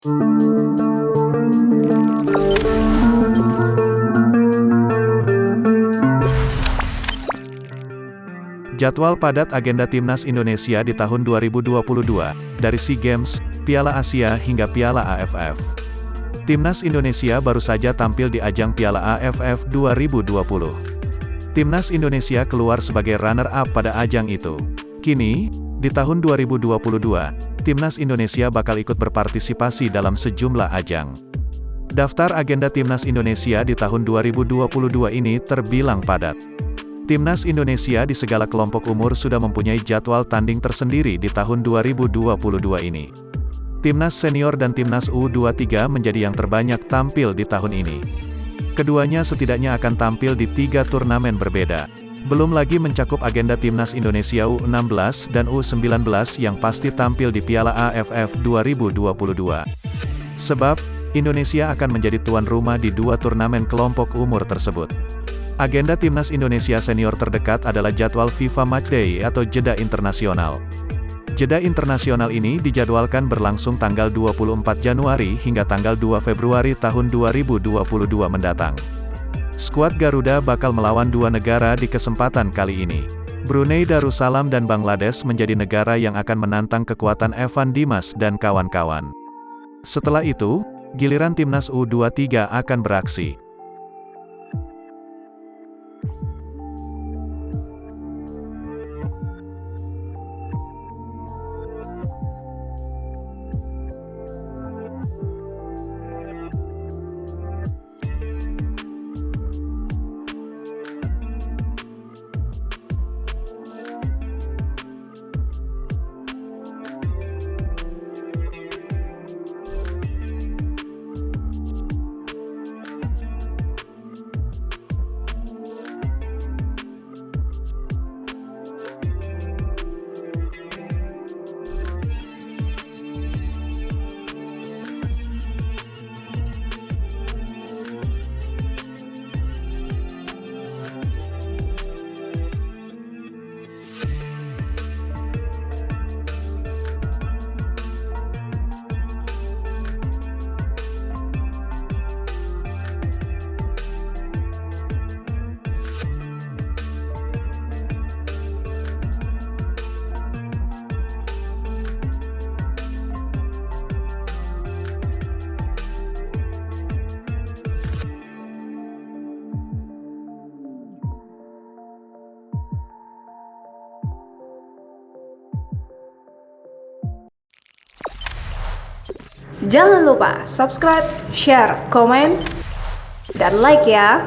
Jadwal padat agenda Timnas Indonesia di tahun 2022, dari SEA Games, Piala Asia hingga Piala AFF. Timnas Indonesia baru saja tampil di ajang Piala AFF 2020. Timnas Indonesia keluar sebagai runner-up pada ajang itu. Kini, di tahun 2022, Timnas Indonesia bakal ikut berpartisipasi dalam sejumlah ajang. Daftar agenda Timnas Indonesia di tahun 2022 ini terbilang padat. Timnas Indonesia di segala kelompok umur sudah mempunyai jadwal tanding tersendiri di tahun 2022 ini. Timnas senior dan Timnas U23 menjadi yang terbanyak tampil di tahun ini. Keduanya setidaknya akan tampil di 3 turnamen berbeda. Belum lagi mencakup agenda Timnas Indonesia U16 dan U19 yang pasti tampil di Piala AFF 2022. Sebab, Indonesia akan menjadi tuan rumah di 2 turnamen kelompok umur tersebut. Agenda Timnas Indonesia senior terdekat adalah jadwal FIFA Matchday atau jeda internasional. Jeda internasional ini dijadwalkan berlangsung tanggal 24 Januari hingga tanggal 2 Februari tahun 2022 mendatang. Skuad Garuda bakal melawan 2 negara di kesempatan kali ini. Brunei Darussalam dan Bangladesh menjadi negara yang akan menantang kekuatan Evan Dimas dan kawan-kawan. Setelah itu, giliran Timnas U23 akan beraksi. Jangan lupa subscribe, share, komen, dan like ya!